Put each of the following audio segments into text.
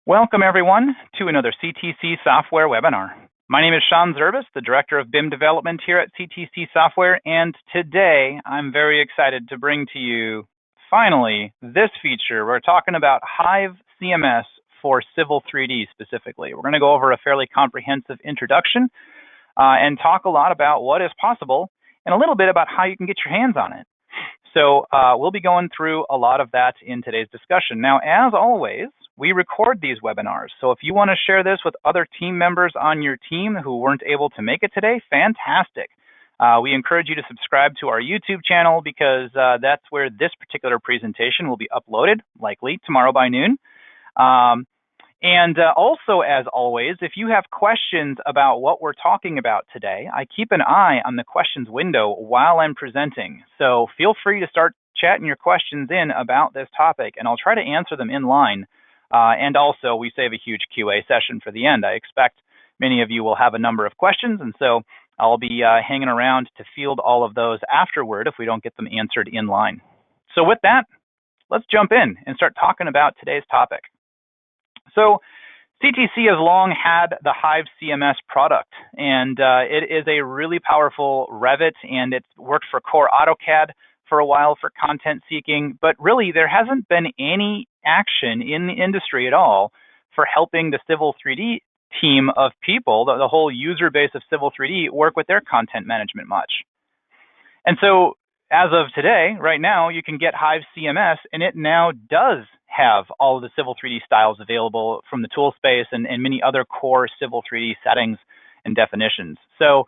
Welcome everyone to another CTC Software webinar. My name is Sean Zervis, the Director of BIM Development here at CTC Software, and today I'm very excited to bring to you, finally, this feature. We're talking about Hive CMS for Civil 3D specifically. We're going to go over a fairly comprehensive introduction and talk a lot about what is possible and a little bit about how you can get your hands on it. So we'll be going through a lot of that in today's discussion. Now, as always, we record these webinars. So if you want to share this with other team members on your team who weren't able to make it today, fantastic. We encourage you to subscribe to our YouTube channel because that's where this particular presentation will be uploaded, likely tomorrow by noon. Also, as always, if you have questions about what we're talking about today, I keep an eye on the questions window while I'm presenting. So feel free to start chatting your questions in about this topic, and I'll try to answer them in line. And also, we save a huge QA session for the end. I expect many of you will have a number of questions, and so I'll be hanging around to field all of those afterward if we don't get them answered in line. So with that, let's jump in and start talking about today's topic. So CTC has long had the Hive CMS product, and it is a really powerful Revit, and it's worked for core AutoCAD for a while for content seeking, but really there hasn't been any action in the industry at all for helping the Civil 3D team of people, the whole user base of Civil 3D, work with their content management much. And so as of today, right now, you can get Hive CMS, and it now does have all of the Civil 3D styles available from the tool space and many other core Civil 3D settings and definitions. So,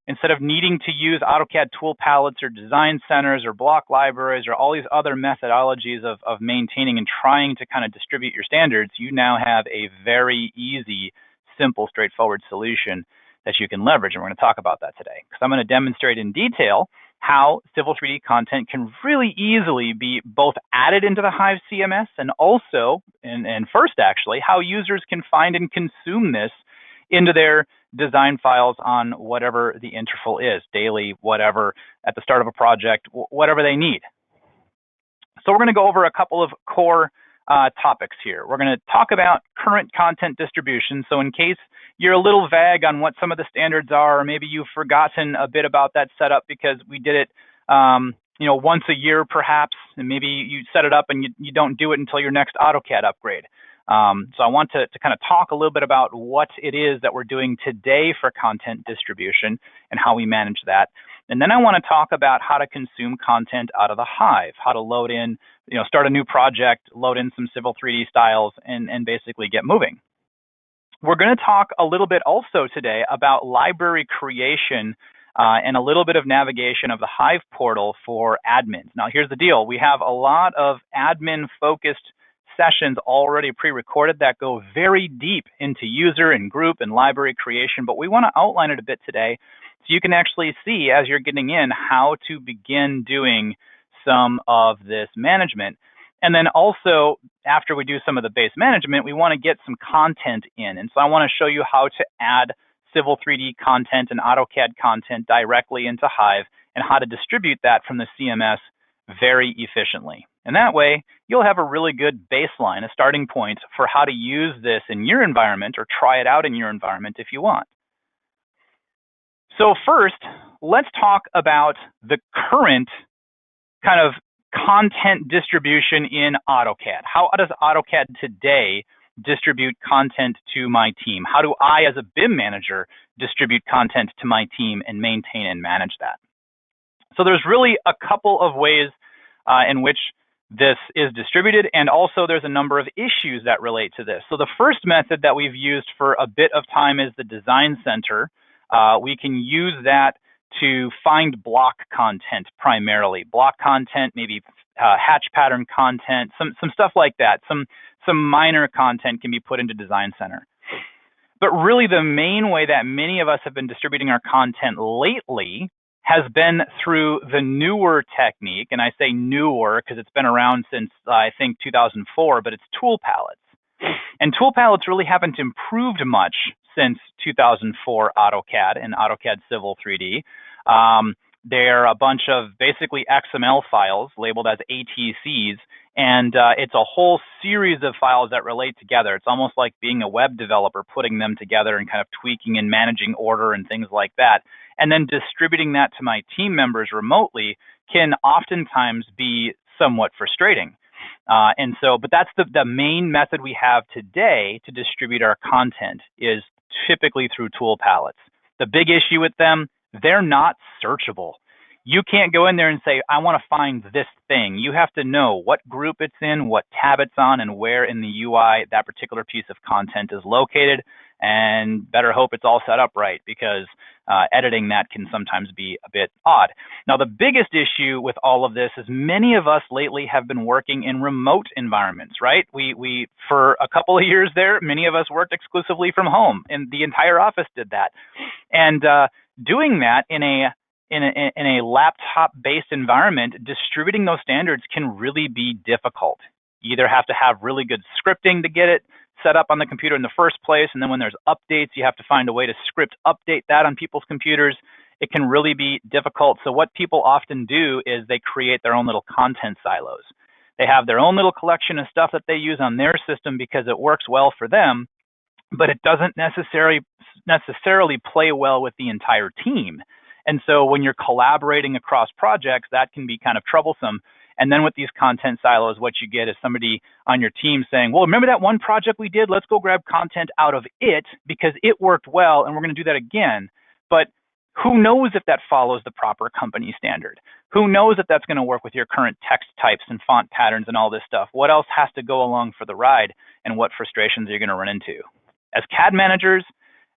instead of needing to use AutoCAD tool palettes or design centers or block libraries or all these other methodologies of maintaining and trying to kind of distribute your standards, you now have a very easy, simple, straightforward solution that you can leverage. And we're going to talk about that today because I'm going to demonstrate in detail how Civil 3D content can really easily be both added into the Hive CMS and also, and first actually, how users can find and consume this into their design files on whatever the interval is, daily, whatever, at the start of a project, whatever they need. So we're going to go over a couple of core topics here. We're going to talk about current content distribution. So in case you're a little vague on what some of the standards are, or maybe you've forgotten a bit about that setup because we did it once a year perhaps, and maybe you set it up and you don't do it until your next AutoCAD upgrade. So I want to kind of talk a little bit about what it is that we're doing today for content distribution and how we manage that. And then I want to talk about how to consume content out of the Hive, how to load in, start a new project, load in some Civil 3D styles, and basically get moving. We're going to talk a little bit also today about library creation and a little bit of navigation of the Hive portal for admins. Now, here's the deal. We have a lot of admin-focused sessions already pre-recorded that go very deep into user and group and library creation, but we want to outline it a bit today so you can actually see as you're getting in how to begin doing some of this management. And then also, after we do some of the base management, we want to get some content in. And so I want to show you how to add Civil 3D content and AutoCAD content directly into Hive and how to distribute that from the CMS very efficiently. And that way, you'll have a really good baseline, a starting point for how to use this in your environment or try it out in your environment if you want. So first, let's talk about the current kind of content distribution in AutoCAD. How does AutoCAD today distribute content to my team? How do I, as a BIM manager, distribute content to my team and maintain and manage that? So there's really a couple of ways in which this is distributed, and also there's a number of issues that relate to this. So the first method that we've used for a bit of time is the design center. We can use that to find block content primarily. Block content, maybe hatch pattern content, some stuff like that. Some minor content can be put into Design Center. But really the main way that many of us have been distributing our content lately has been through the newer technique, and I say newer because it's been around since I think 2004, but it's tool palettes. And tool palettes really haven't improved much since 2004 AutoCAD and AutoCAD Civil 3D. They're a bunch of basically XML files labeled as ATCs, and it's a whole series of files that relate together. It's almost like being a web developer, putting them together and kind of tweaking and managing order and things like that. And then distributing that to my team members remotely can oftentimes be somewhat frustrating. But that's the main method we have today to distribute our content is typically through tool palettes. The big issue with them, they're not searchable. You can't go in there and say, I want to find this thing. You have to know what group it's in, what tab it's on, and where in the UI that particular piece of content is located. And better hope it's all set up right, because editing that can sometimes be a bit odd. Now, the biggest issue with all of this is many of us lately have been working in remote environments, right? We for a couple of years there, many of us worked exclusively from home, and the entire office did that. And doing that in a laptop-based environment, distributing those standards can really be difficult. You either have to have really good scripting to get it set up on the computer in the first place, and then when there's updates, you have to find a way to script update that on people's computers. It can really be difficult. So what people often do is they create their own little content silos. They have their own little collection of stuff that they use on their system because it works well for them, but it doesn't necessarily play well with the entire team. And so when you're collaborating across projects, that can be kind of troublesome. And then with these content silos, what you get is somebody on your team saying, well, remember that one project we did? Let's go grab content out of it because it worked well, and we're going to do that again. But who knows if that follows the proper company standard? Who knows if that's going to work with your current text types and font patterns and all this stuff? What else has to go along for the ride, and what frustrations are you going to run into? As CAD managers,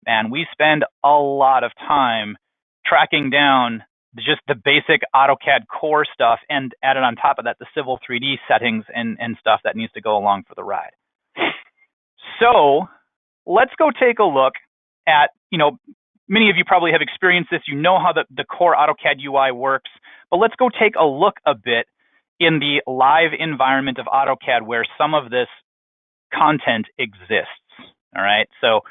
man, we spend a lot of time tracking down just the basic AutoCAD core stuff, and added on top of that the Civil 3D settings and stuff that needs to go along for the ride. So let's go take a look at, many of you probably have experienced this. You know how the core AutoCAD UI works, but let's go take a look a bit in the live environment of AutoCAD where some of this content exists. All right, so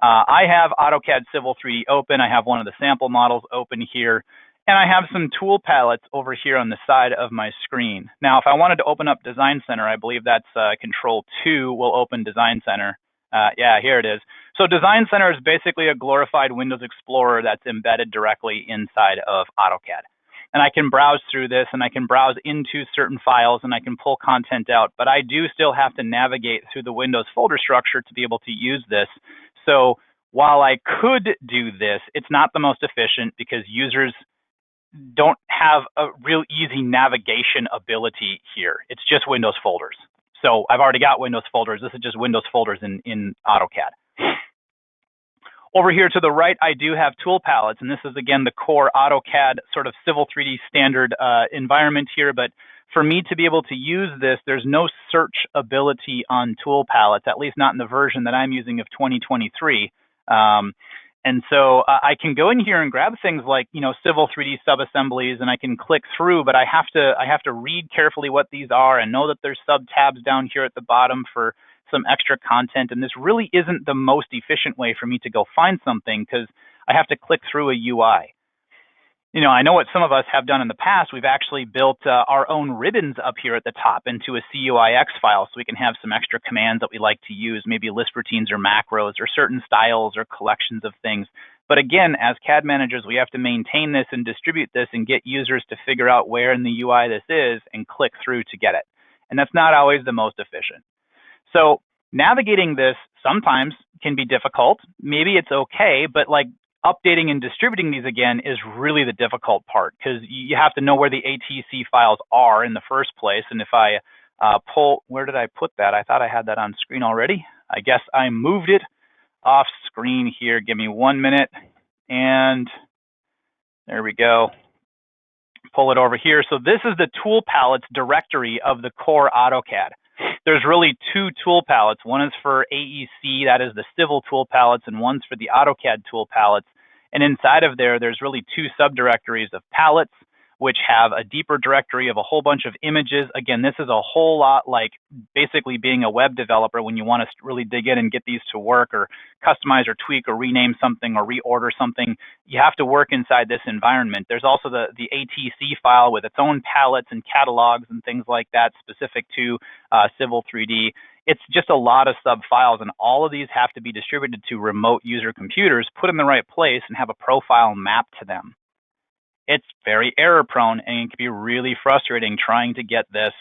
I have AutoCAD Civil 3D open. I have one of the sample models open here, and I have some tool palettes over here on the side of my screen. Now, if I wanted to open up Design Center, I believe that's Control-2 will open Design Center. Yeah, here it is. So Design Center is basically a glorified Windows Explorer that's embedded directly inside of AutoCAD. And I can browse through this, and I can browse into certain files, and I can pull content out. But I do still have to navigate through the Windows folder structure to be able to use this. So while I could do this, it's not the most efficient because users don't have a real easy navigation ability here. It's just Windows folders. So I've already got Windows folders. This is just Windows folders in AutoCAD. Over here to the right, I do have tool palettes, and this is, again, the core AutoCAD sort of Civil 3D standard environment here. But for me to be able to use this, there's no search ability on tool palettes, at least not in the version that I'm using of 2023. And so I can go in here and grab things like, Civil 3D subassemblies, and I can click through, but I have to read carefully what these are and know that there's sub tabs down here at the bottom for some extra content. And this really isn't the most efficient way for me to go find something because I have to click through a UI. I know what some of us have done in the past. We've actually built our own ribbons up here at the top into a CUIX file so we can have some extra commands that we like to use, maybe list routines or macros or certain styles or collections of things. But again, as CAD managers, we have to maintain this and distribute this and get users to figure out where in the UI this is and click through to get it. And that's not always the most efficient. So navigating this sometimes can be difficult. Maybe it's okay, but updating and distributing these again is really the difficult part because you have to know where the ATC files are in the first place. And if I pull, where did I put that? I thought I had that on screen already. I guess I moved it off screen here. Give me 1 minute. And there we go. Pull it over here. So this is the tool palettes directory of the core AutoCAD. There's really two tool palettes. One is for AEC, that is the civil tool palettes, and one's for the AutoCAD tool palettes. And inside of there's really two subdirectories of palettes, which have a deeper directory of a whole bunch of images. Again, this is a whole lot like basically being a web developer when you want to really dig in and get these to work or customize or tweak or rename something or reorder something. You have to work inside this environment. There's also the ATC file with its own palettes and catalogs and things like that specific to Civil 3D. It's just a lot of sub files, and all of these have to be distributed to remote user computers, put in the right place, and have a profile mapped to them. It's very error prone, and it can be really frustrating trying to get this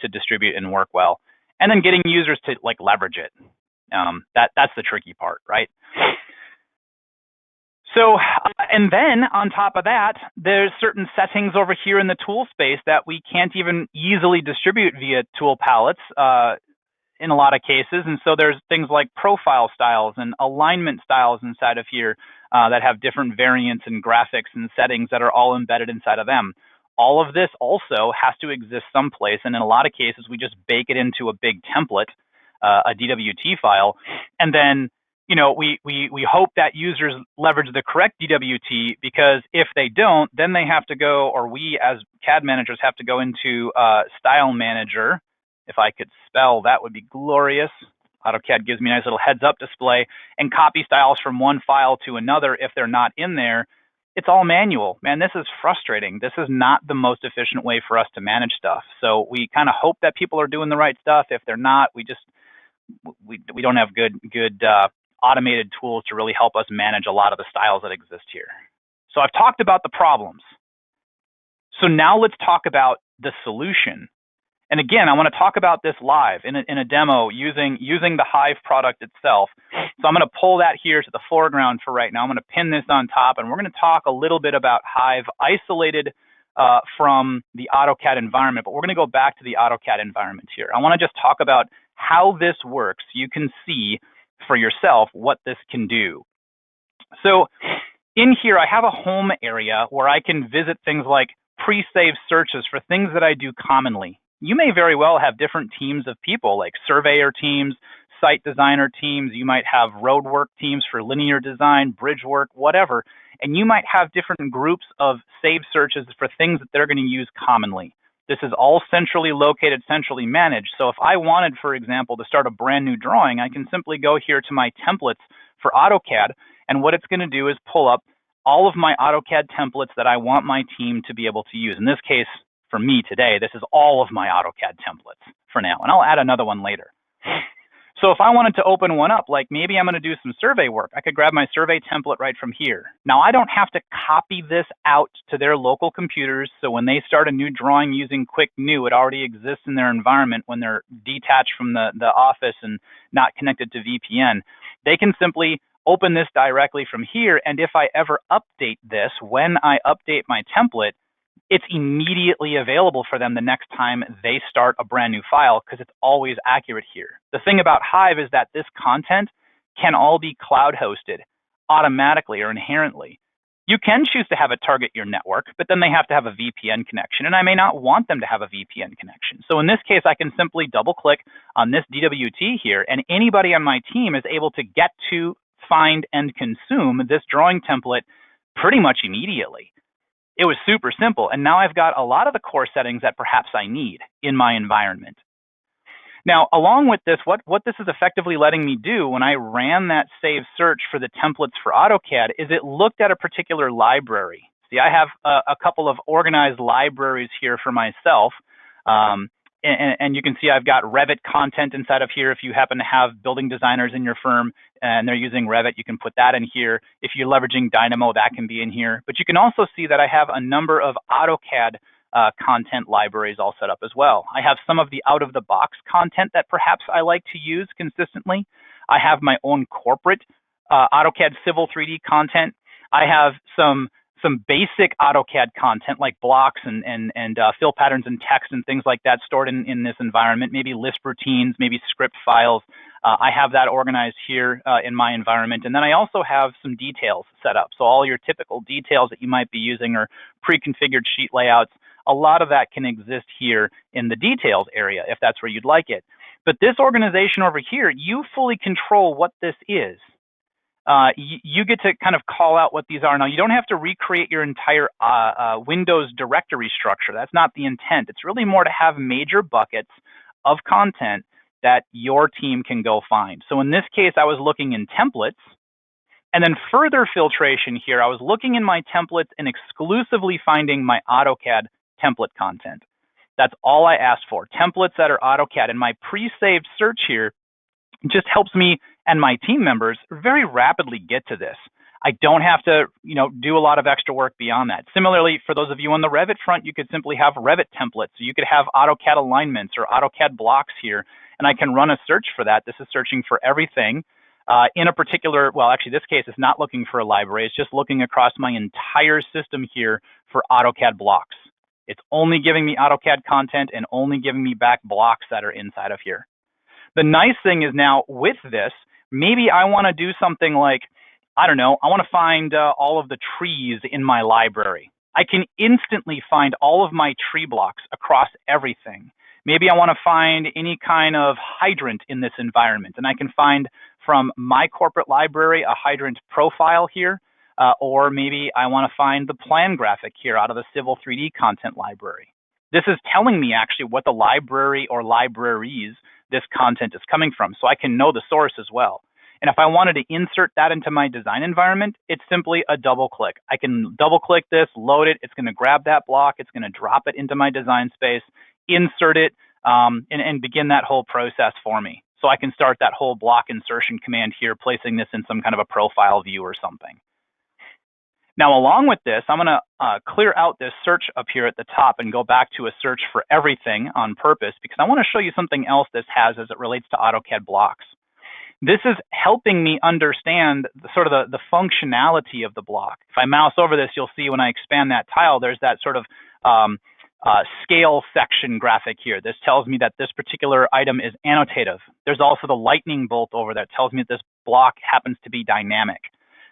to distribute and work well, and then getting users to like leverage it. That's the tricky part, right? So, and then on top of that, there's certain settings over here in the tool space that we can't even easily distribute via tool palettes in a lot of cases. And so there's things like profile styles and alignment styles inside of here that have different variants and graphics and settings that are all embedded inside of them. All of this also has to exist someplace. And in a lot of cases, we just bake it into a big template, a DWT file, and then we hope that users leverage the correct DWT, because if they don't, then they have to go, or we as CAD managers have to go into Style Manager. If I could spell, that would be glorious. AutoCAD gives me a nice little heads up display, and copy styles from one file to another if they're not in there. It's all manual. Man, this is frustrating. This is not the most efficient way for us to manage stuff. So we kind of hope that people are doing the right stuff. If they're not, we don't have good automated tools to really help us manage a lot of the styles that exist here. So I've talked about the problems. So now let's talk about the solution. And again, I want to talk about this live in a demo using the Hive product itself. So I'm going to pull that here to the foreground for right now. I'm going to pin this on top, and we're going to talk a little bit about Hive isolated from the AutoCAD environment, but we're going to go back to the AutoCAD environment here. I want to just talk about how this works. You can see for yourself what this can do. So in here, I have a home area where I can visit things like pre-save searches for things that I do commonly. You may very well have different teams of people, like surveyor teams, site designer teams. You might have road work teams for linear design, bridge work, whatever. And you might have different groups of save searches for things that they're going to use commonly. This is all centrally located, centrally managed. So if I wanted, for example, to start a brand new drawing, I can simply go here to my templates for AutoCAD, and what it's going to do is pull up all of my AutoCAD templates that I want my team to be able to use. In this case, for me today, this is all of my AutoCAD templates for now, and I'll add another one later. So if I wanted to open one up, like maybe I'm going to do some survey work, I could grab my survey template right from here. Now, I don't have to copy this out to their local computers, so when they start a new drawing using Quick New, it already exists in their environment when they're detached from the office and not connected to VPN. They can simply open this directly from here, and if I ever update this, when I update my template, it's immediately available for them the next time they start a brand new file, because it's always accurate here. The thing about Hive is that this content can all be cloud hosted automatically or inherently. You can choose to have it target your network, but then they have to have a VPN connection, and I may not want them to have a VPN connection. So in this case, I can simply double click on this DWT here, and anybody on my team is able to get to, find, and consume this drawing template pretty much immediately. It was super simple, and now I've got a lot of the core settings that perhaps I need in my environment. Now, along with this, what this is effectively letting me do when I ran that save search for the templates for AutoCAD is it looked at a particular library. See, I have a couple of organized libraries here for myself, and you can see I've got Revit content inside of here. If you happen to have building designers in your firm and they're using Revit, you can put that in here. If you're leveraging Dynamo, that can be in here. But you can also see that I have a number of AutoCAD content libraries all set up as well. I have some of the out-of-the-box content that perhaps I like to use consistently. I have my own corporate AutoCAD Civil 3D content. I have some basic AutoCAD content like blocks and fill patterns and text and things like that stored in this environment, maybe Lisp routines, maybe script files. I have that organized here in my environment. And then I also have some details set up. So all your typical details that you might be using or pre-configured sheet layouts, a lot of that can exist here in the details area if that's where you'd like it. But this organization over here, you fully control what this is. you get to kind of call out what these are. Now, you don't have to recreate your entire Windows directory structure. That's not the intent. It's really more to have major buckets of content that your team can go find. So in this case, I was looking in templates, and then further filtration here, I was looking in my templates and exclusively finding my AutoCAD template content. That's all I asked for, templates that are AutoCAD. And my pre-saved search here just helps me and my team members very rapidly get to this. I don't have to, do a lot of extra work beyond that. Similarly, for those of you on the Revit front, you could simply have Revit templates. So you could have AutoCAD alignments or AutoCAD blocks here, and I can run a search for that. This is searching for everything in a particular, well, actually this case is not looking for a library. It's just looking across my entire system here for AutoCAD blocks. It's only giving me AutoCAD content and only giving me back blocks that are inside of here. The nice thing is now with this, maybe I want to do something like, I don't know, I want to find all of the trees in my library. I can instantly find all of my tree blocks across everything. Maybe I want to find any kind of hydrant in this environment, and I can find from my corporate library a hydrant profile here, or maybe I want to find the plan graphic here out of the Civil 3D content library. This is telling me actually what the library or libraries this content is coming from, so I can know the source as well. And if I wanted to insert that into my design environment, it's simply a double click. I can double click this, load it, it's going to grab that block, it's going to drop it into my design space, insert it, and begin that whole process for me. So I can start that whole block insertion command here, placing this in some kind of a profile view or something. Now, along with this, I'm going to clear out this search up here at the top and go back to a search for everything on purpose, because I want to show you something else this has as it relates to AutoCAD blocks. This is helping me understand the functionality of the block. If I mouse over this, you'll see when I expand that tile, there's that sort of scale section graphic here. This tells me that this particular item is annotative. There's also the lightning bolt over there. It tells me that this block happens to be dynamic.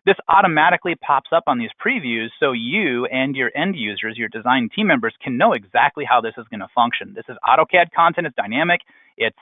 This automatically pops up on these previews so you and your end users, your design team members, can know exactly how this is going to function. This is AutoCAD content. It's dynamic. It's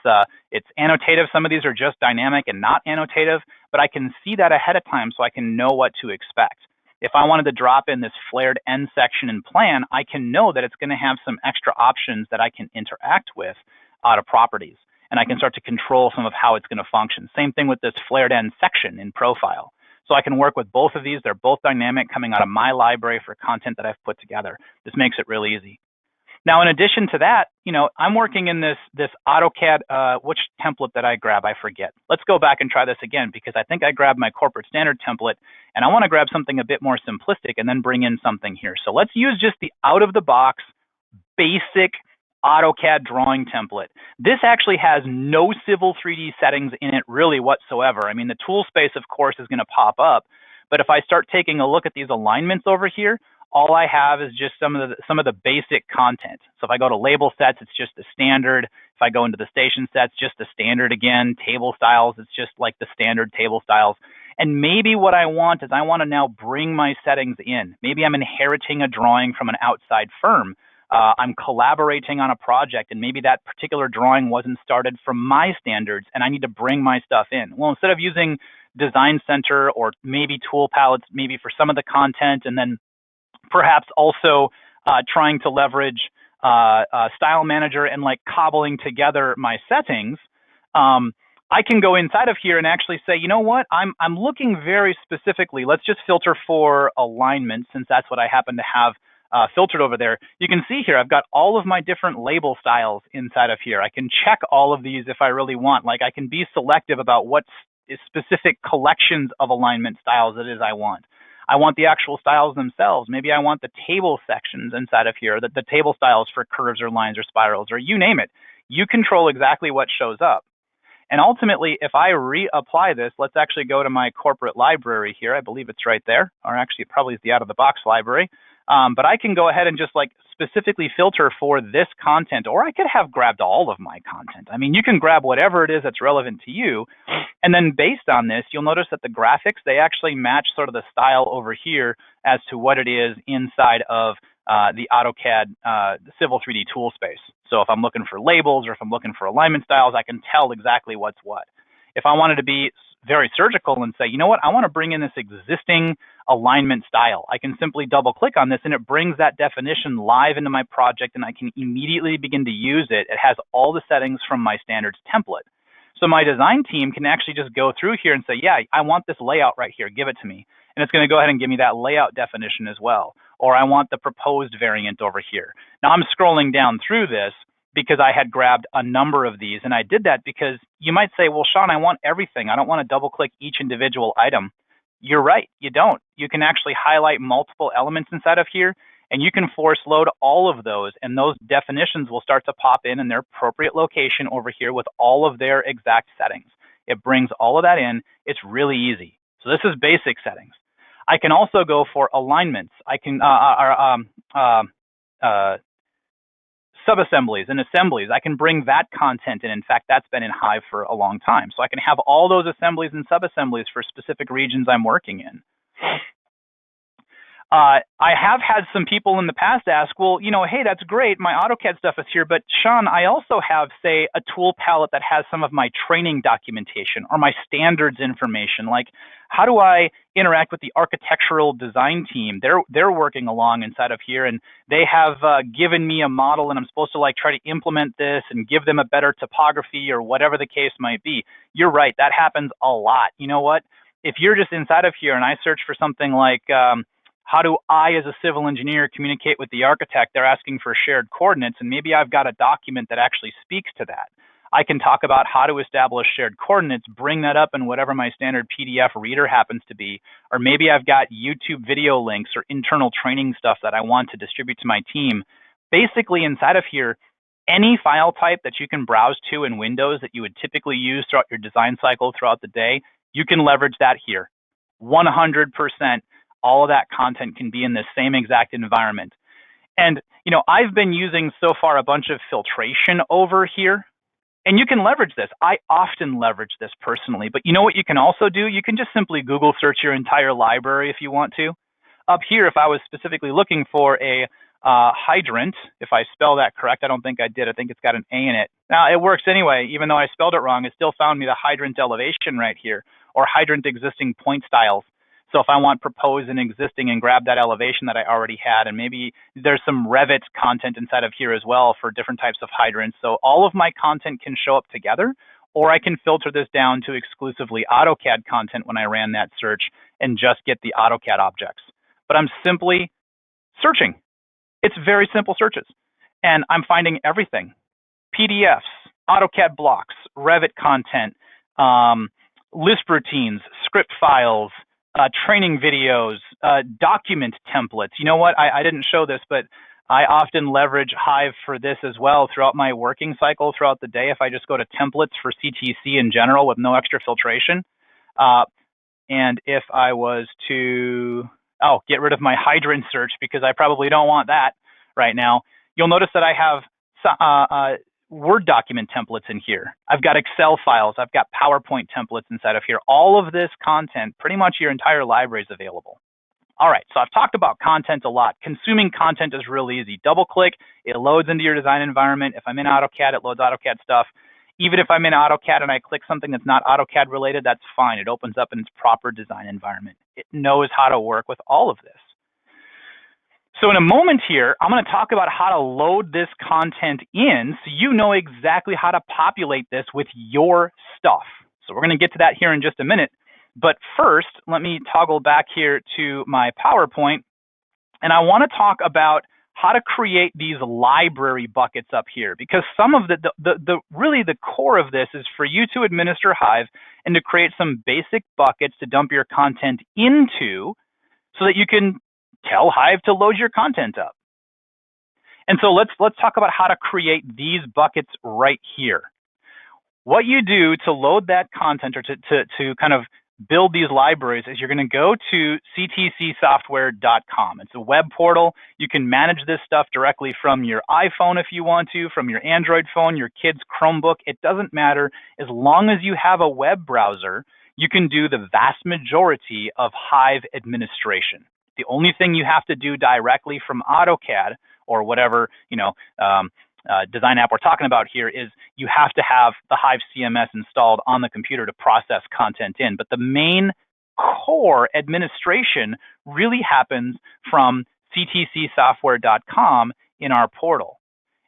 annotative. Some of these are just dynamic and not annotative, but I can see that ahead of time so I can know what to expect. If I wanted to drop in this flared end section and plan, I can know that it's going to have some extra options that I can interact with out of properties, and I can start to control some of how it's going to function. Same thing with this flared end section in profile. So I can work with both of these. They're both dynamic, coming out of my library for content that I've put together. This makes it real easy. Now, in addition to that, I'm working in this AutoCAD, which template did I grab? I forget. Let's go back and try this again, because I think I grabbed my corporate standard template, and I want to grab something a bit more simplistic and then bring in something here. So let's use just the out-of-the-box basic AutoCAD drawing template. This actually has no Civil 3D settings in it really whatsoever. I mean, the tool space, of course, is going to pop up, but if I start taking a look at these alignments over here, all I have is just some of the basic content. So if I go to label sets, it's just the standard. If I go into the station sets, just the standard again. Table styles, it's just like the standard table styles. And maybe what I want is I want to now bring my settings in. Maybe I'm inheriting a drawing from an outside firm. I'm collaborating on a project, and maybe that particular drawing wasn't started from my standards, and I need to bring my stuff in. Well, instead of using Design Center or maybe tool palettes, maybe for some of the content, and then perhaps also trying to leverage Style Manager and like cobbling together my settings, I can go inside of here and actually say, you know what, I'm looking very specifically. Let's just filter for alignment, since that's what I happen to have filtered over there. You can see here, I've got all of my different label styles inside of here. I can check all of these if I really want. Like, I can be selective about what specific collections of alignment styles it is I want. I want the actual styles themselves. Maybe I want the table sections inside of here, the table styles for curves or lines or spirals, or you name it. You control exactly what shows up. And ultimately, if I reapply this, let's actually go to my corporate library here. I believe it's right there, or actually it probably is the out-of-the-box library. But I can go ahead and just like specifically filter for this content, or I could have grabbed all of my content. I mean, you can grab whatever it is that's relevant to you. And then based on this, you'll notice that the graphics, they actually match sort of the style over here as to what it is inside of the AutoCAD Civil 3D tool space. So if I'm looking for labels or if I'm looking for alignment styles, I can tell exactly what's what. If I wanted to be very surgical and say, you know what, I want to bring in this existing alignment style. I can simply double click on this and it brings that definition live into my project and I can immediately begin to use it. It has all the settings from my standards template. So my design team can actually just go through here and say, yeah, I want this layout right here, give it to me. And it's going to go ahead and give me that layout definition as well. Or I want the proposed variant over here. Now I'm scrolling down through this because I had grabbed a number of these. And I did that because you might say, well, Sean, I want everything. I don't want to double click each individual item. You're right, you don't. You can actually highlight multiple elements inside of here and you can force load all of those and those definitions will start to pop in their appropriate location over here with all of their exact settings. It brings all of that in. It's really easy. So this is basic settings. I can also go for alignments. I can sub-assemblies and assemblies. I can bring that content in. In fact, that's been in Hive for a long time. So I can have all those assemblies and sub-assemblies for specific regions I'm working in. I have had some people in the past ask, well, you know, hey, that's great. My AutoCAD stuff is here. But Sean, I also have, say, a tool palette that has some of my training documentation or my standards information. Like, how do I interact with the architectural design team? They're working along inside of here, and they have given me a model, and I'm supposed to like try to implement this and give them a better topography or whatever the case might be. You're right. That happens a lot. You know what? If you're just inside of here and I search for something like, how do I, as a civil engineer, communicate with the architect? They're asking for shared coordinates, and maybe I've got a document that actually speaks to that. I can talk about how to establish shared coordinates, bring that up in whatever my standard PDF reader happens to be, or maybe I've got YouTube video links or internal training stuff that I want to distribute to my team. Basically, inside of here, any file type that you can browse to in Windows that you would typically use throughout your design cycle throughout the day, you can leverage that here. 100%. All of that content can be in the same exact environment. And, you know, I've been using so far a bunch of filtration over here, and you can leverage this. I often leverage this personally, but you know what you can also do? You can just simply Google search your entire library if you want to. Up here, if I was specifically looking for a hydrant, if I spell that correct, I don't think I did. I think it's got an A in it. Now, it works anyway. Even though I spelled it wrong, it still found me the hydrant elevation right here, or hydrant existing point styles. So if I want proposed and existing and grab that elevation that I already had, and maybe there's some Revit content inside of here as well for different types of hydrants. So all of my content can show up together, or I can filter this down to exclusively AutoCAD content when I ran that search and just get the AutoCAD objects. But I'm simply searching. It's very simple searches. And I'm finding everything. PDFs, AutoCAD blocks, Revit content, Lisp routines, script files, training videos, document templates. You know what? I didn't show this, but I often leverage Hive for this as well throughout my working cycle throughout the day. If I just go to templates for CTC in general with no extra filtration. And if I was to, get rid of my hydrant search because I probably don't want that right now, you'll notice that I have Word document templates in here. I've got Excel files. I've got PowerPoint templates inside of here. All of this content, pretty much your entire library is available. All right, so I've talked about content a lot. Consuming content is real easy. Double click, it loads into your design environment. If I'm in AutoCAD, it loads AutoCAD stuff. Even if I'm in AutoCAD and I click something that's not AutoCAD related, that's fine. It opens up in its proper design environment. It knows how to work with all of this. So in a moment here, I'm going to talk about how to load this content in so you know exactly how to populate this with your stuff. So we're going to get to that here in just a minute. But first, let me toggle back here to my PowerPoint. And I want to talk about how to create these library buckets up here, because some of really the core of this is for you to administer Hive and to create some basic buckets to dump your content into so that you can tell Hive to load your content up. And so let's talk about how to create these buckets right here. What you do to load that content or to kind of build these libraries is you're going to go to ctcsoftware.com. It's a web portal. You can manage this stuff directly from your iPhone if you want to, from your Android phone, your kid's Chromebook. It doesn't matter. As long as you have a web browser, you can do the vast majority of Hive administration. The only thing you have to do directly from AutoCAD or whatever, design app we're talking about here is you have to have the Hive CMS installed on the computer to process content in. But the main core administration really happens from ctcsoftware.com in our portal.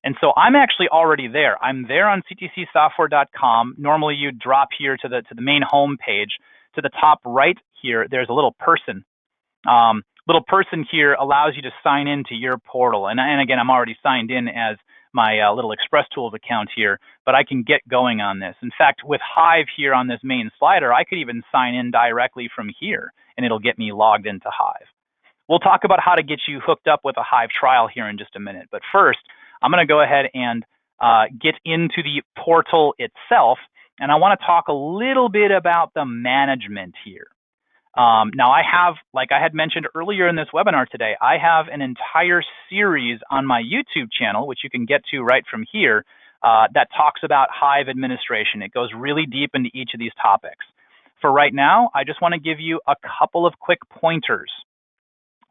And so I'm actually already there. I'm there on ctcsoftware.com. Normally you drop here to the main home page. To the top right here, there's a little person. Little person here allows you to sign into your portal. And again, I'm already signed in as my little Express Tools account here, but I can get going on this. In fact, with Hive here on this main slider, I could even sign in directly from here, and it'll get me logged into Hive. We'll talk about how to get you hooked up with a Hive trial here in just a minute. But first, I'm going to go ahead and get into the portal itself, and I want to talk a little bit about the management here. Now I have, like I had mentioned earlier in this webinar today, I have an entire series on my YouTube channel, which you can get to right from here, that talks about Hive administration. It goes really deep into each of these topics. For right now, I just want to give you a couple of quick pointers.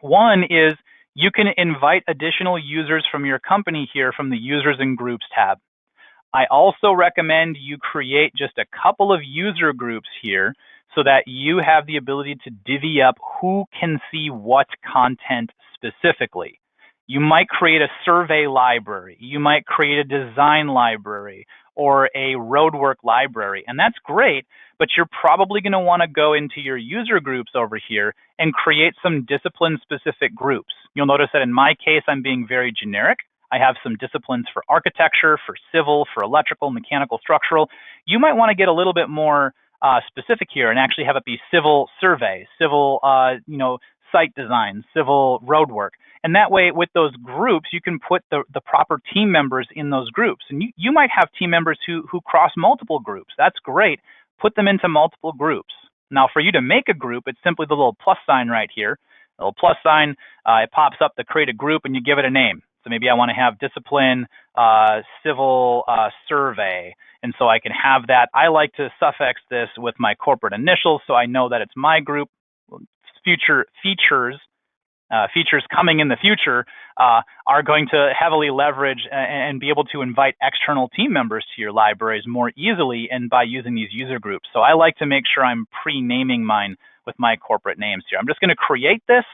One is you can invite additional users from your company here from the Users and Groups tab. I also recommend you create just a couple of user groups here so that you have the ability to divvy up who can see what content specifically. You might create a survey library, you might create a design library, or a roadwork library, and that's great, but you're probably going to want to go into your user groups over here and create some discipline-specific groups. You'll notice that in my case, I'm being very generic. I have some disciplines for architecture, for civil, for electrical, mechanical, structural. You might want to get a little bit more specific here and actually have it be civil survey, civil site design, civil roadwork. And that way, with those groups, you can put the proper team members in those groups. And you might have team members who cross multiple groups. That's great. Put them into multiple groups. Now, for you to make a group, it's simply the little plus sign right here. The little plus sign, it pops up to create a group, and you give it a name. So maybe I want to have discipline, civil survey. And so I can have that. I like to suffix this with my corporate initials so I know that it's my group. Future features coming in the future are going to heavily leverage and be able to invite external team members to your libraries more easily and by using these user groups. So I like to make sure I'm pre-naming mine with my corporate names here. I'm just going to create this.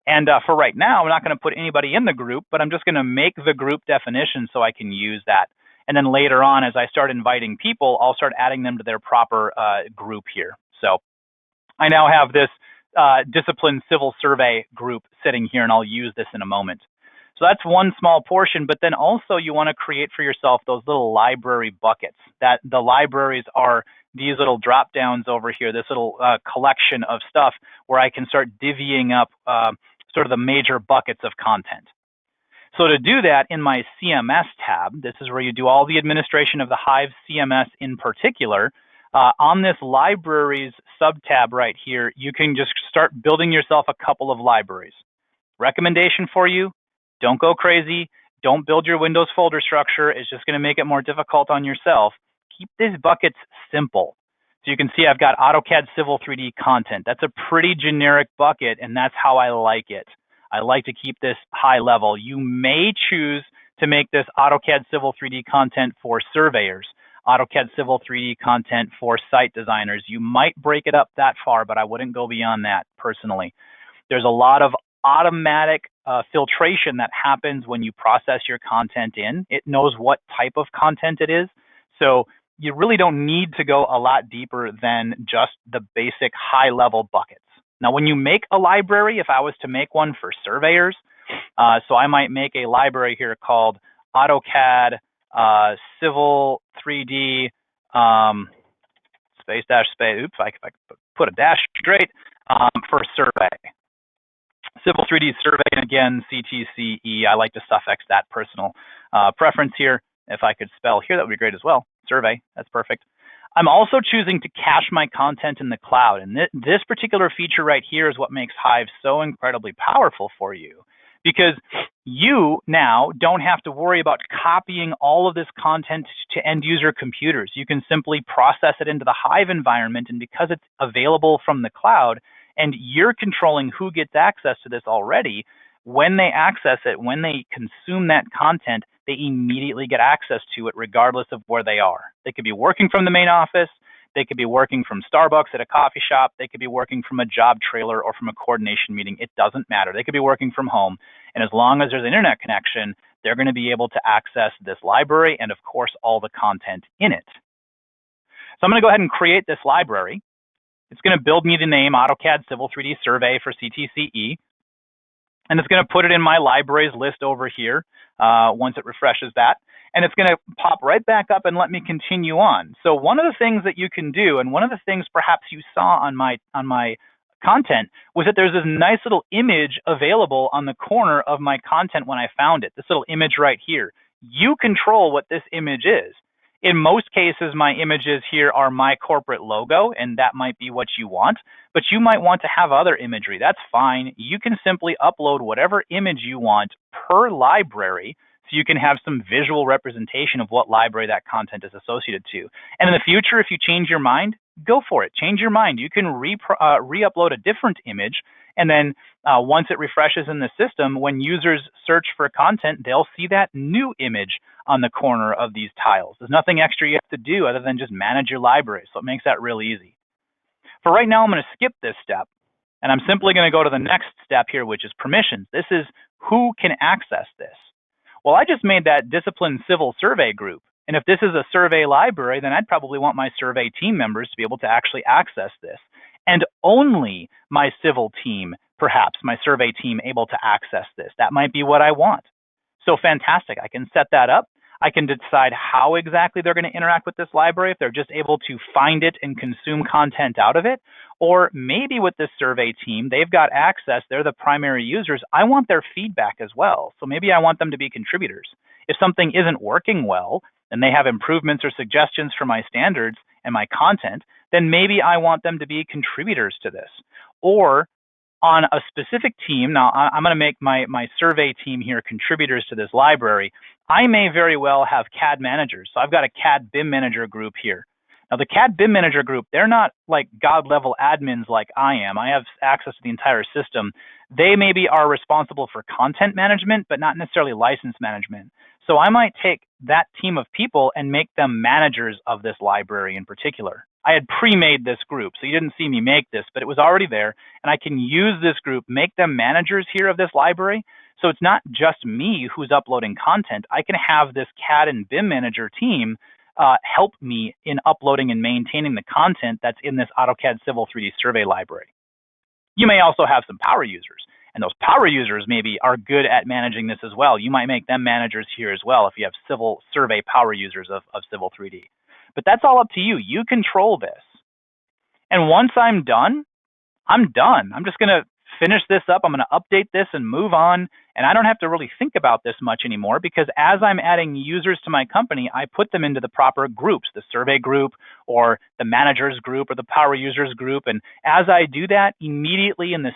And for right now, I'm not going to put anybody in the group, but I'm just going to make the group definition so I can use that. And then later on, as I start inviting people, I'll start adding them to their proper group here. So I now have this discipline civil survey group sitting here, and I'll use this in a moment. So that's one small portion, but then also you want to create for yourself those little library buckets. That the libraries are these little drop downs over here, this little collection of stuff where I can start divvying up sort of the major buckets of content. So to do that, in my CMS tab, this is where you do all the administration of the Hive CMS in particular. On this libraries sub-tab right here, you can just start building yourself a couple of libraries. Recommendation for you, don't go crazy. Don't build your Windows folder structure. It's just going to make it more difficult on yourself. Keep these buckets simple. So you can see I've got AutoCAD Civil 3D content. That's a pretty generic bucket, and that's how I like it. I like to keep this high level. You may choose to make this AutoCAD Civil 3D content for surveyors, AutoCAD Civil 3D content for site designers. You might break it up that far, but I wouldn't go beyond that personally. There's a lot of automatic filtration that happens when you process your content in. It knows what type of content it is. So you really don't need to go a lot deeper than just the basic high-level buckets. Now, when you make a library, if I was to make one for surveyors, so I might make a library here called AutoCAD Civil 3D space dash space. Oops, if I could put a dash straight for survey. Civil 3D survey, and again, CTCE. I like to suffix that personal preference here. If I could spell here, that would be great as well. Survey, that's perfect. I'm also choosing to cache my content in the cloud. And this particular feature right here is what makes Hive so incredibly powerful for you, because you now don't have to worry about copying all of this content to end user computers. You can simply process it into the Hive environment, and because it's available from the cloud and you're controlling who gets access to this already, when they access it, when they consume that content, they immediately get access to it regardless of where they are. They could be working from the main office, they could be working from Starbucks at a coffee shop, they could be working from a job trailer or from a coordination meeting. It doesn't matter. They could be working from home. And as long as there's an internet connection, they're going to be able to access this library and, of course, all the content in it. So I'm going to go ahead and create this library. It's going to build me the name AutoCAD Civil 3D Survey for CTCE. And it's going to put it in my libraries list over here once it refreshes that. And it's going to pop right back up and let me continue on. So one of the things that you can do, and one of the things perhaps you saw on my content, was that there's this nice little image available on the corner of my content when I found it, this little image right here. You control what this image is. In most cases, my images here are my corporate logo, and that might be what you want, but you might want to have other imagery. That's fine. You can simply upload whatever image you want per library, so you can have some visual representation of what library that content is associated to. And in the future, if you change your mind, go for it. Change your mind. You can re-upload a different image, and then once it refreshes in the system, when users search for content, they'll see that new image on the corner of these tiles. There's nothing extra you have to do other than just manage your library, so it makes that real easy. For right now, I'm going to skip this step, and I'm simply going to go to the next step here, which is permissions. This is who can access this. Well, I just made that discipline civil survey group. And if this is a survey library, then I'd probably want my survey team members to be able to actually access this. And only my civil team, perhaps my survey team, able to access this. That might be what I want. So fantastic. I can set that up. I can decide how exactly they're going to interact with this library, if they're just able to find it and consume content out of it. Or maybe with this survey team, they've got access, they're the primary users. I want their feedback as well. So maybe I want them to be contributors. If something isn't working well, and they have improvements or suggestions for my standards and my content, then maybe I want them to be contributors to this. Or on a specific team, now I'm going to make my survey team here contributors to this library. I may very well have CAD managers. So I've got a CAD BIM manager group here. Now the CAD BIM manager group, they're not like God level admins like I am. I have access to the entire system. They maybe are responsible for content management, but not necessarily license management. So I might take that team of people and make them managers of this library in particular. I had pre-made this group, so you didn't see me make this, but it was already there, and I can use this group, make them managers here of this library. So it's not just me who's uploading content. I can have this CAD and BIM manager team help me in uploading and maintaining the content that's in this AutoCAD Civil 3D Survey library. You may also have some power users, and those power users maybe are good at managing this as well. You might make them managers here as well if you have civil survey power users of Civil 3D. But that's all up to you. You control this. And once I'm done, I'm done. I'm just going to finish this up. I'm going to update this and move on. And I don't have to really think about this much anymore, because as I'm adding users to my company, I put them into the proper groups, the survey group or the managers group or the power users group. And as I do that, immediately in the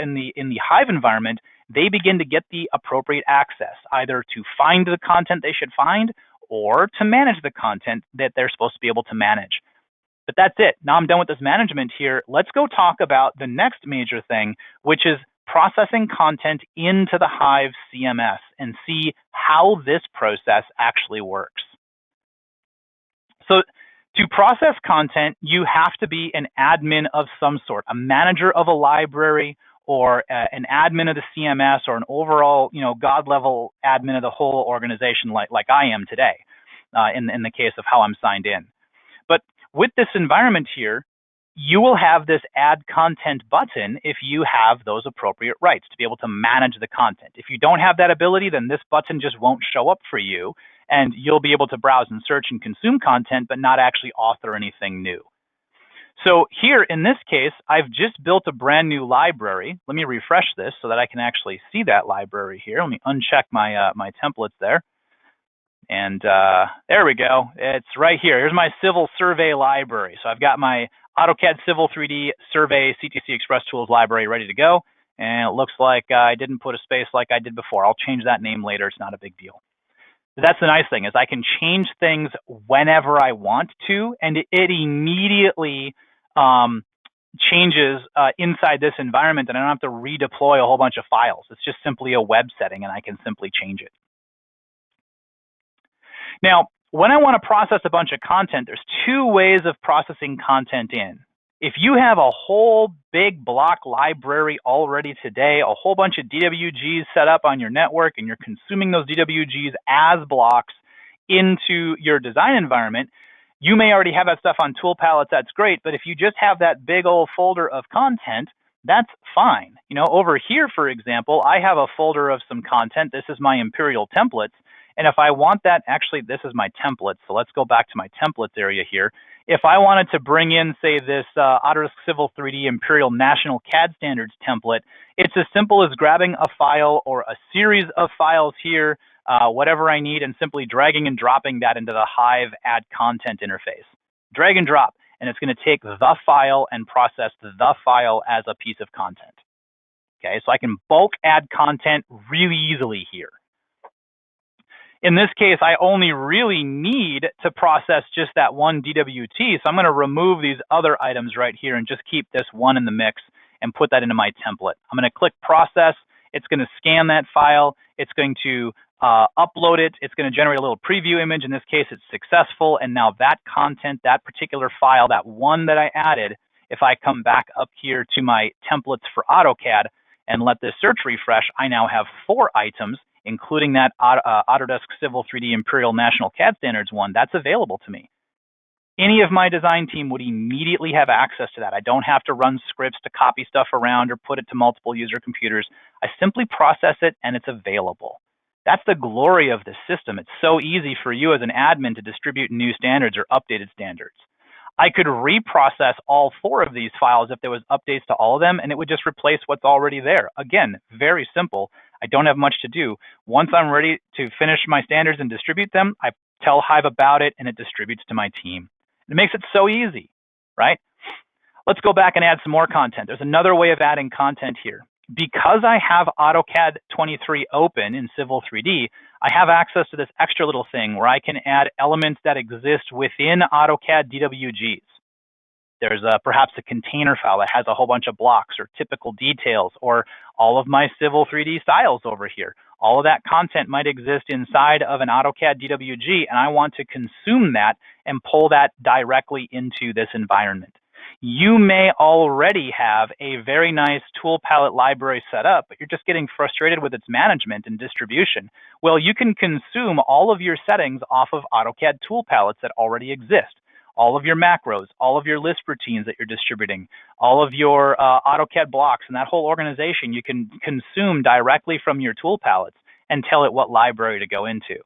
in the Hive environment, they begin to get the appropriate access, either to find the content they should find or to manage the content that they're supposed to be able to manage. But that's it. Now I'm done with this management here. Let's go talk about the next major thing, which is processing content into the Hive CMS and see how this process actually works. So to process content, you have to be an admin of some sort, a manager of a library, or an admin of the CMS, or an overall, God level admin of the whole organization, like I am today, in the case of how I'm signed in. But with this environment here, you will have this add content button if you have those appropriate rights to be able to manage the content. If you don't have that ability, then this button just won't show up for you, and you'll be able to browse and search and consume content, but not actually author anything new. So here in this case, I've just built a brand new library. Let me refresh this so that I can actually see that library here. Let me uncheck my my templates there. And there we go. It's right here. Here's my civil survey library. So I've got my AutoCAD Civil 3D Survey CTC Express Tools library ready to go. And it looks like I didn't put a space like I did before. I'll change that name later. It's not a big deal. But that's the nice thing, is I can change things whenever I want to, and it immediately changes inside this environment, and I don't have to redeploy a whole bunch of files. It's just simply a web setting, and I can simply change it. Now, when I want to process a bunch of content, there's two ways of processing content in. If you have a whole big block library already today, a whole bunch of DWGs set up on your network, and you're consuming those DWGs as blocks into your design environment, you may already have that stuff on tool palettes. That's great. But if you just have that big old folder of content, that's fine. You know, over here, for example, I have a folder of some content. This is my Imperial templates. And if I want that, actually, this is my templates. So let's go back to my templates area here. If I wanted to bring in, say, this Autodesk Civil 3D Imperial National CAD Standards template, it's as simple as grabbing a file or a series of files here, whatever I need, and simply dragging and dropping that into the Hive Add Content interface. Drag and drop, and it's going to take the file and process the file as a piece of content. Okay, so I can bulk add content really easily here. In this case, I only really need to process just that one DWT, so I'm going to remove these other items right here and just keep this one in the mix and put that into my template. I'm going to click Process. It's going to scan that file. It's going to upload it. It's going to generate a little preview image. In this case, it's successful. And now that content, that particular file, that one that I added, if I come back up here to my templates for AutoCAD and let this search refresh, I now have 4 items, including that Autodesk Civil 3D Imperial National CAD Standards one. That's available to me. Any of my design team would immediately have access to that. I don't have to run scripts to copy stuff around or put it to multiple user computers. I simply process it and it's available. That's the glory of the system. It's so easy for you as an admin to distribute new standards or updated standards. I could reprocess all 4 of these files if there was updates to all of them, and it would just replace what's already there. Again, very simple. I don't have much to do. Once I'm ready to finish my standards and distribute them, I tell Hive about it, and it distributes to my team. It makes it so easy, right? Let's go back and add some more content. There's another way of adding content here. Because I have AutoCAD 23 open in Civil 3D, I have access to this extra little thing where I can add elements that exist within AutoCAD DWGs. There's perhaps a container file that has a whole bunch of blocks or typical details, or all of my Civil 3D styles over here. All of that content might exist inside of an AutoCAD DWG, and I want to consume that and pull that directly into this environment. You may already have a very nice tool palette library set up, but you're just getting frustrated with its management and distribution. Well, you can consume all of your settings off of AutoCAD tool palettes that already exist. All of your macros, all of your list routines that you're distributing, all of your AutoCAD blocks, and that whole organization you can consume directly from your tool palettes and tell it what library to go into.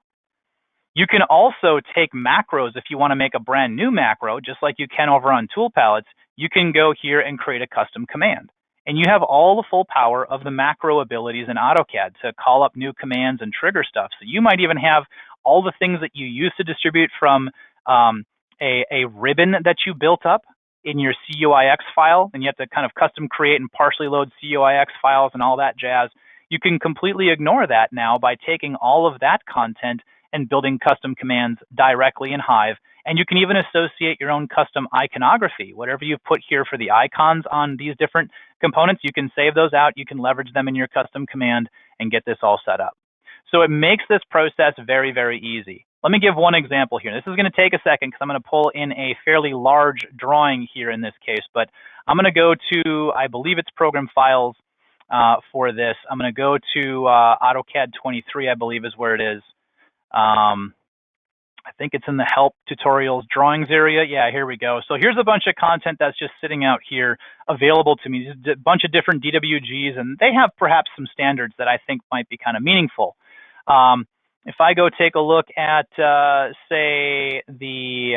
You can also take macros if you want to make a brand new macro, just like you can over on tool palettes. You can go here and create a custom command. And you have all the full power of the macro abilities in AutoCAD to call up new commands and trigger stuff. So you might even have all the things that you used to distribute from a ribbon that you built up in your CUIX file, and you have to kind of custom create and partially load CUIX files and all that jazz. You can completely ignore that now by taking all of that content and building custom commands directly in Hive. And you can even associate your own custom iconography. Whatever you've put here for the icons on these different components, you can save those out. You can leverage them in your custom command and get this all set up. So it makes this process very, very easy. Let me give one example here. This is going to take a second because I'm going to pull in a fairly large drawing here in this case, but I'm going to go to, I believe it's program files for this. I'm going to go to AutoCAD 23, I believe is where it is. I think it's in the help tutorials drawings area. Yeah, here we go. So here's a bunch of content that's just sitting out here available to me. Just a bunch of different DWGs, and they have perhaps some standards that I think might be kind of meaningful. If I go take a look at, say, the,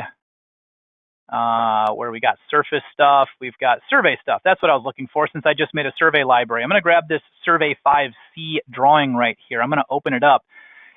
where we got surface stuff, we've got survey stuff. That's what I was looking for since I just made a survey library. I'm going to grab this Survey 5C drawing right here. I'm going to open it up.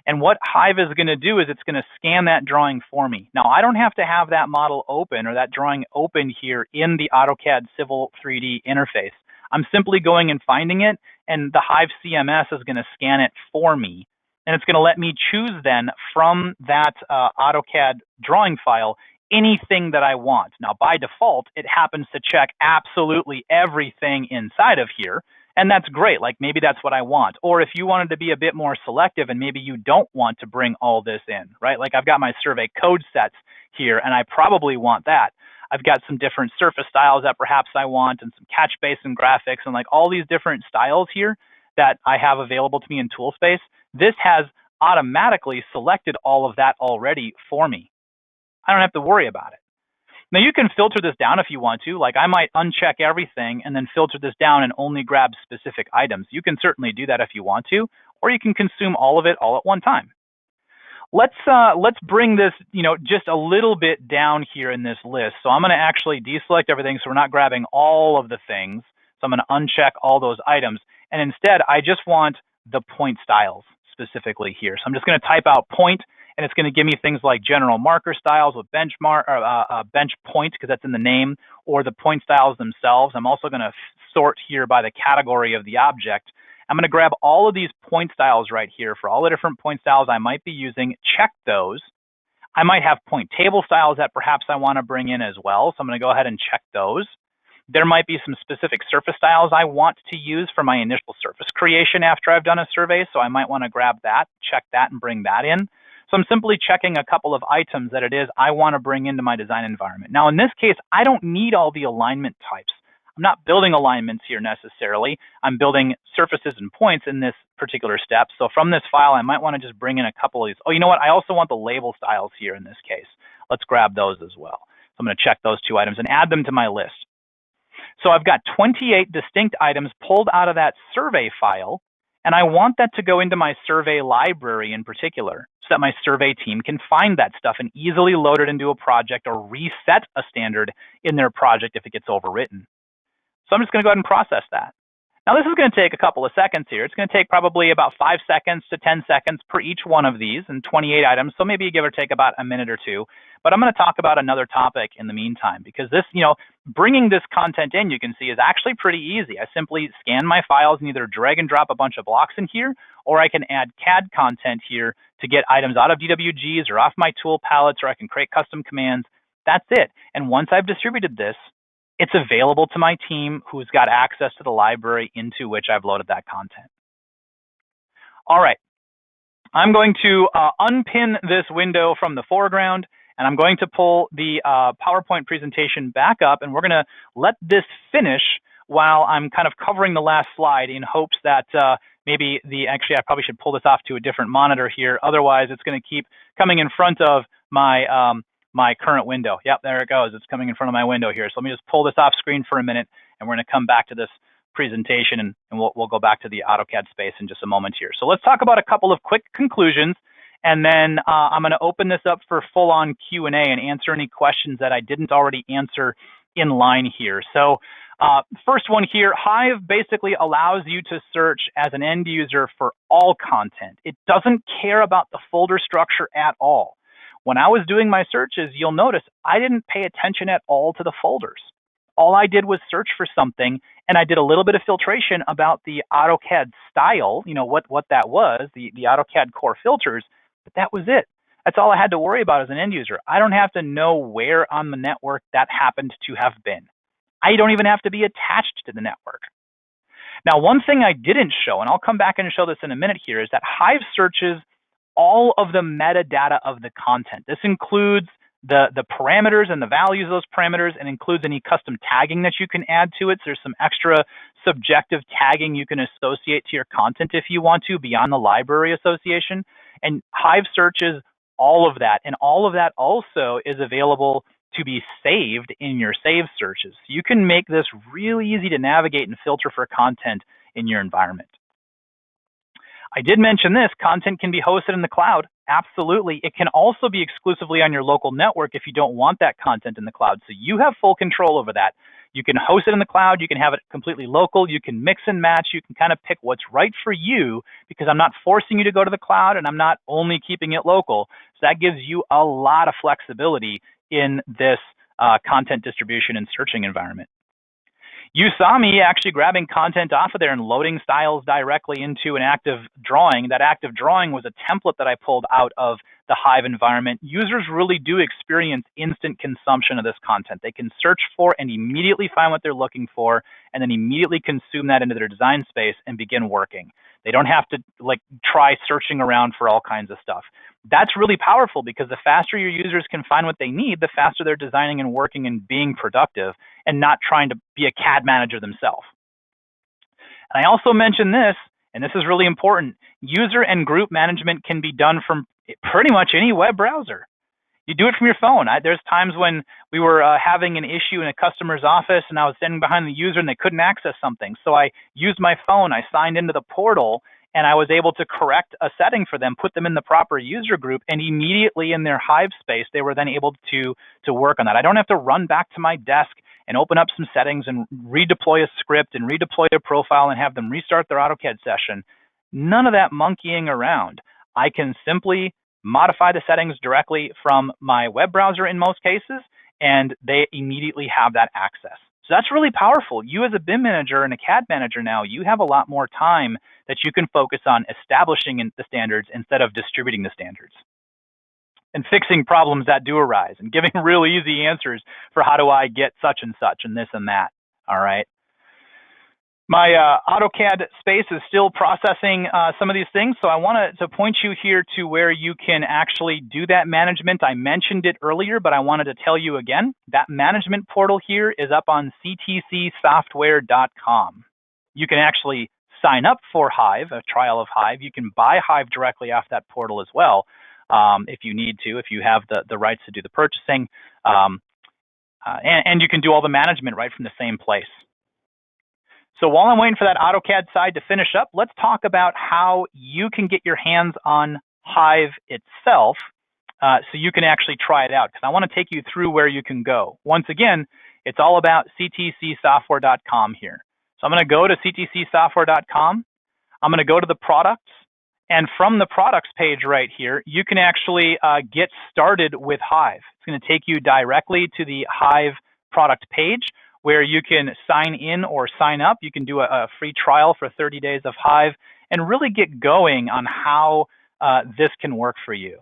And what Hive is going to do is it's going to scan that drawing for me. Now, I don't have to have that model open or that drawing open here in the AutoCAD Civil 3D interface. I'm simply going and finding it, and the Hive CMS is going to scan it for me. And it's going to let me choose then from that AutoCAD drawing file anything that I want. Now, by default, it happens to check absolutely everything inside of here. And that's great. Like maybe that's what I want. Or if you wanted to be a bit more selective and maybe you don't want to bring all this in, right? Like I've got my survey code sets here and I probably want that. I've got some different surface styles that perhaps I want and some catch basin graphics and like all these different styles here that I have available to me in Toolspace. This has automatically selected all of that already for me. I don't have to worry about it. Now you can filter this down if you want to, like I might uncheck everything and then filter this down and only grab specific items. You can certainly do that if you want to, or you can consume all of it all at one time. Let's bring this, just a little bit down here in this list. So I'm going to actually deselect everything so we're not grabbing all of the things. So I'm going to uncheck all those items. And instead, I just want the point styles specifically here. So I'm just going to type out point, and it's going to give me things like general marker styles with bench point, because that's in the name, or the point styles themselves. I'm also going to sort here by the category of the object. I'm going to grab all of these point styles right here for all the different point styles I might be using, check those. I might have point table styles that perhaps I want to bring in as well. So I'm going to go ahead and check those. There might be some specific surface styles I want to use for my initial surface creation after I've done a survey. So I might want to grab that, check that, and bring that in. So I'm simply checking a couple of items that it is I want to bring into my design environment. Now, in this case, I don't need all the alignment types. I'm not building alignments here necessarily. I'm building surfaces and points in this particular step. So from this file, I might want to just bring in a couple of these. Oh, you know what? I also want the label styles here in this case. Let's grab those as well. So I'm going to check those two items and add them to my list. So I've got 28 distinct items pulled out of that survey file, and I want that to go into my survey library in particular so that my survey team can find that stuff and easily load it into a project or reset a standard in their project if it gets overwritten. So I'm just going to go ahead and process that. Now this is going to take a couple of seconds here. It's going to take probably about 5 seconds to 10 seconds per each one of these and 28 items. So maybe give or take about a minute or two. But I'm going to talk about another topic in the meantime, because this, bringing this content in, you can see, is actually pretty easy. I simply scan my files and either drag and drop a bunch of blocks in here, or I can add CAD content here to get items out of DWGs or off my tool palettes, or I can create custom commands. That's it. And once I've distributed this, it's available to my team who's got access to the library into which I've loaded that content. All right, I'm going to unpin this window from the foreground, and I'm going to pull the PowerPoint presentation back up, and we're going to let this finish while I'm kind of covering the last slide in hopes that maybe actually I probably should pull this off to a different monitor here. Otherwise, it's going to keep coming in front of my my current window. Yep, there it goes. It's coming in front of my window here. So let me just pull this off screen for a minute, and we're going to come back to this presentation, and we'll go back to the AutoCAD space in just a moment here. So let's talk about a couple of quick conclusions, and then I'm going to open this up for full-on Q&A and answer any questions that I didn't already answer in line here. So first one here, Hive basically allows you to search as an end user for all content. It doesn't care about the folder structure at all. When I was doing my searches, you'll notice I didn't pay attention at all to the folders. All I did was search for something, and I did a little bit of filtration about the AutoCAD style, what that was, the AutoCAD core filters, but that was it. That's all I had to worry about as an end user. I don't have to know where on the network that happened to have been. I don't even have to be attached to the network. Now, one thing I didn't show, and I'll come back and show this in a minute here, is that Hive searches all of the metadata of the content. This includes the parameters and the values of those parameters, and includes any custom tagging that you can add to it. So there's some extra subjective tagging you can associate to your content if you want to, beyond the library association. And Hive searches all of that, and all of that also is available to be saved in your save searches. So you can make this really easy to navigate and filter for content in your environment. I did mention this, content can be hosted in the cloud. Absolutely. It can also be exclusively on your local network if you don't want that content in the cloud. So you have full control over that. You can host it in the cloud. You can have it completely local. You can mix and match. You can kind of pick what's right for you, because I'm not forcing you to go to the cloud, and I'm not only keeping it local. So that gives you a lot of flexibility in this content distribution and searching environment. You saw me actually grabbing content off of there and loading styles directly into an active drawing. That active drawing was a template that I pulled out of the Hive environment. Users really do experience instant consumption of this content. They can search for and immediately find what they're looking for, and then immediately consume that into their design space and begin working. They don't have to try searching around for all kinds of stuff. That's really powerful, because the faster your users can find what they need, the faster they're designing and working and being productive and not trying to be a CAD manager themselves. And I also mentioned this, and this is really important, user and group management can be done from pretty much any web browser. You do it from your phone. There's times when we were having an issue in a customer's office and I was standing behind the user and they couldn't access something. So I used my phone, I signed into the portal, and I was able to correct a setting for them, put them in the proper user group, and immediately in their Hive space, they were then able to work on that. I don't have to run back to my desk and open up some settings and redeploy a script and redeploy a profile and have them restart their AutoCAD session. None of that monkeying around. I can simply modify the settings directly from my web browser in most cases, and they immediately have that access. So that's really powerful. You as a BIM manager and a CAD manager now, you have a lot more time that you can focus on establishing the standards instead of distributing the standards, and fixing problems that do arise and giving real easy answers for how do I get such and such and this and that. All right. My AutoCAD space is still processing some of these things, so I wanted to point you here to where you can actually do that management. I mentioned it earlier, but I wanted to tell you again. That management portal here is up on ctcsoftware.com. You can actually sign up for Hive, a trial of Hive. You can buy Hive directly off that portal as well, if you need to, if you have the rights to do the purchasing. And you can do all the management right from the same place. So while I'm waiting for that AutoCAD side to finish up, let's talk about how you can get your hands on Hive itself so you can actually try it out, because I want to take you through where you can go. Once again, it's all about ctcsoftware.com here. So I'm going to go to ctcsoftware.com. I'm going to go to the products, and from the products page right here, you can actually get started with Hive. It's going to take you directly to the Hive product page, where you can sign in or sign up. You can do a free trial for 30 days of Hive and really get going on how this can work for you.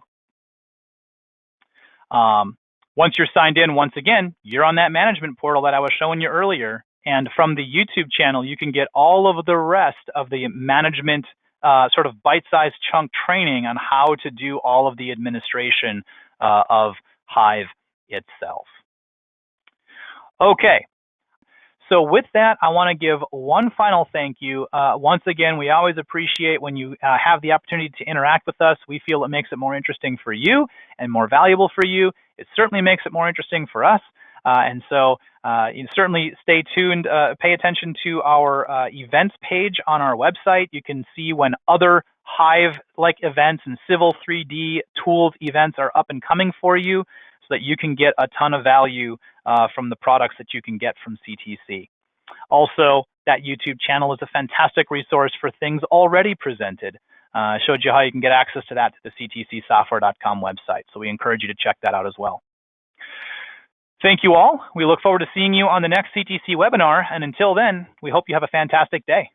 Once you're signed in, once again, you're on that management portal that I was showing you earlier. And from the YouTube channel, you can get all of the rest of the management sort of bite-sized chunk training on how to do all of the administration of Hive itself. Okay. So with that, I want to give one final thank you. Once again, we always appreciate when you have the opportunity to interact with us. We feel it makes it more interesting for you and more valuable for you. It certainly makes it more interesting for us. And so you certainly stay tuned, pay attention to our events page on our website. You can see when other Hive-like events and Civil 3D tools events are up and coming for you, so that you can get a ton of value from the products that you can get from CTC. Also, that YouTube channel is a fantastic resource for things already presented. I showed you how you can get access to that to the ctcsoftware.com website, so we encourage you to check that out as well. Thank you all. We look forward to seeing you on the next CTC webinar, and until then, we hope you have a fantastic day.